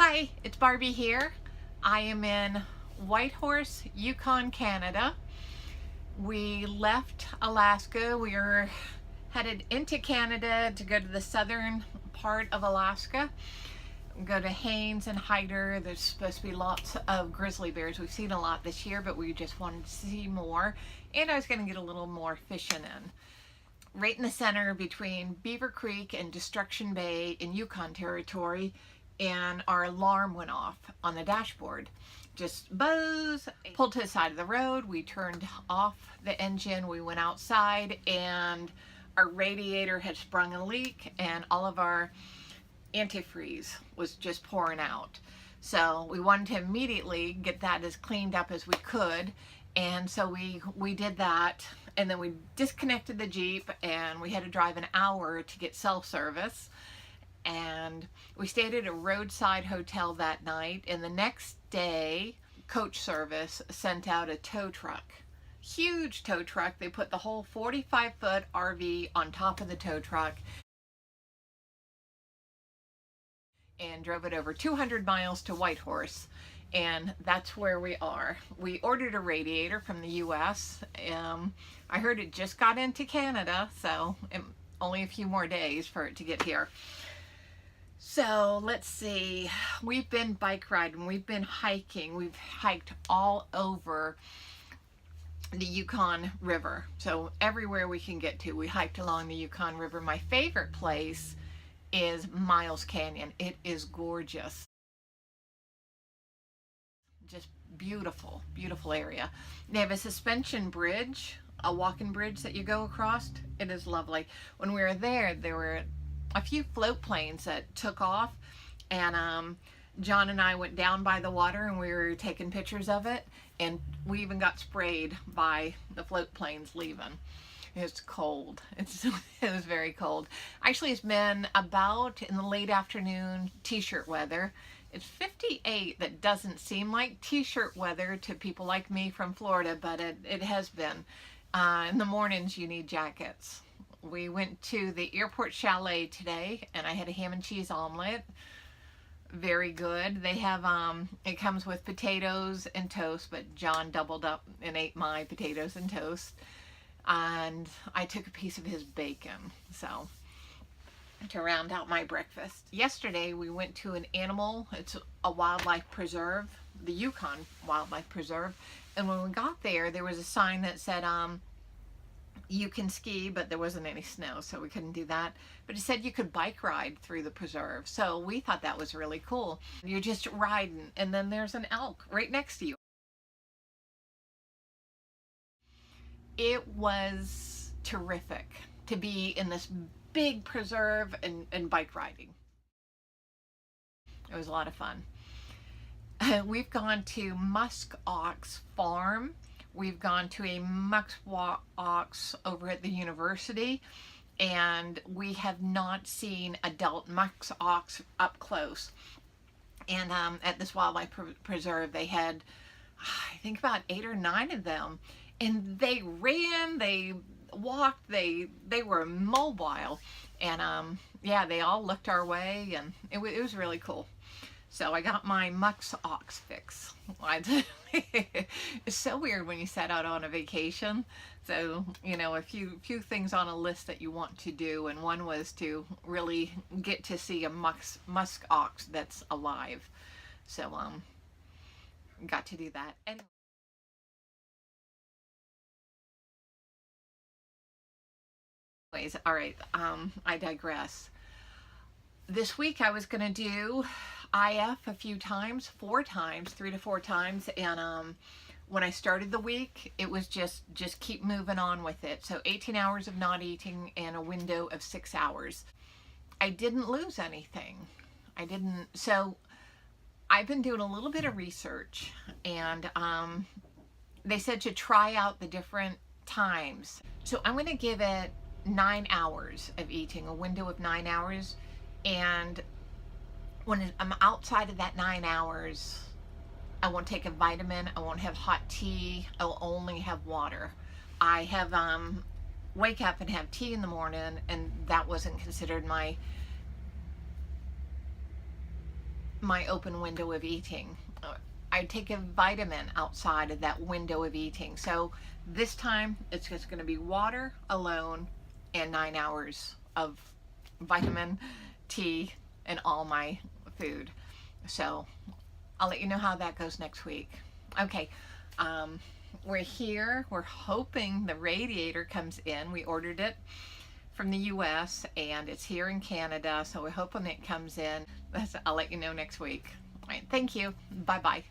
Hi, it's Barbie here. I am in Whitehorse, Yukon, Canada. We left Alaska. We are headed into Canada to go to the southern part of Alaska. Go to Haines and Hyder. There's supposed to be lots of grizzly bears. We've seen a lot this year, but we just wanted to see more. And I was going to get a little more fishing in. Right in the center between Beaver Creek and Destruction Bay in Yukon territory, and our alarm went off on the dashboard. Just buzz. Pulled to the side of the road. We turned off the engine. We went outside and our radiator had sprung a leak and all of our antifreeze was just pouring out. So we wanted to immediately get that as cleaned up as we could. And so we did that, and then we disconnected the Jeep and we had to drive an hour to get self-service. And we stayed at a roadside hotel that night, and the next day coach service sent out a tow truck, huge tow truck. They put the whole 45-foot RV on top of the tow truck and drove it over 200 miles to Whitehorse, and that's where we are. We ordered a radiator from the US. I heard it just got into Canada, so only a few more days for it to get here. So let's see, we've been bike riding, we've been hiking, we've hiked all over the Yukon River. So everywhere we can get to, we hiked along the Yukon River. My favorite place is Miles Canyon. It is gorgeous. Just beautiful, beautiful area. They have a suspension bridge, a walking bridge that you go across. It is lovely. When we were there were a few float planes that took off, and John and I went down by the water and we were taking pictures of it, and we even got sprayed by the float planes leaving. It's cold. It was very cold. Actually, it's been about in the late afternoon t-shirt weather. It's 58. That doesn't seem like t-shirt weather to people like me from Florida, but it has been. In the mornings you need jackets. We went to the airport chalet today and I had a ham and cheese omelet. Very good. They have, it comes with potatoes and toast, but John doubled up and ate my potatoes and toast. And I took a piece of his bacon, so to round out my breakfast. Yesterday we went to it's a wildlife preserve, the Yukon Wildlife Preserve. And when we got there, there was a sign that said, you can ski, but there wasn't any snow, so we couldn't do that. But it said you could bike ride through the preserve. So we thought that was really cool. You're just riding, and then there's an elk right next to you. It was terrific to be in this big preserve and bike riding. It was a lot of fun. We've gone to MUX Ox farm. We've gone to a MUX Ox over at the university, and we have not seen adult MUX Ox up close. And at this wildlife preserve, they had, I think, about 8 or 9 of them, and they ran, they walked, they were mobile, and yeah, they all looked our way, and it was really cool. So I got my MUX Ox fix. It's so weird when you set out on a vacation. So, you know, a few things on a list that you want to do, and one was to really get to see a MUX Ox that's alive. So, got to do that. Anyways, all right, I digress. This week I was going to do IF a few times, 4 times, 3 to 4 times, and when I started the week, it was just keep moving on with it. So 18 hours of not eating and a window of 6 hours. I didn't lose anything. I didn't. So I've been doing a little bit of research, and they said to try out the different times. So I'm going to give it 9 hours of eating, a window of 9 hours. And when I'm outside of that 9 hours, I won't take a vitamin, I won't have hot tea, I'll only have water. I have wake up and have tea in the morning, and that wasn't considered my my open window of eating. I take a vitamin outside of that window of eating. So this time it's just going to be water alone and 9 hours of vitamin, tea, and all my food. So I'll let you know how that goes next week. Okay, we're here. We're hoping the radiator comes in. We ordered it from the US and it's here in Canada, so we're hoping it comes in. I'll let you know next week. All right, thank you. Bye-bye.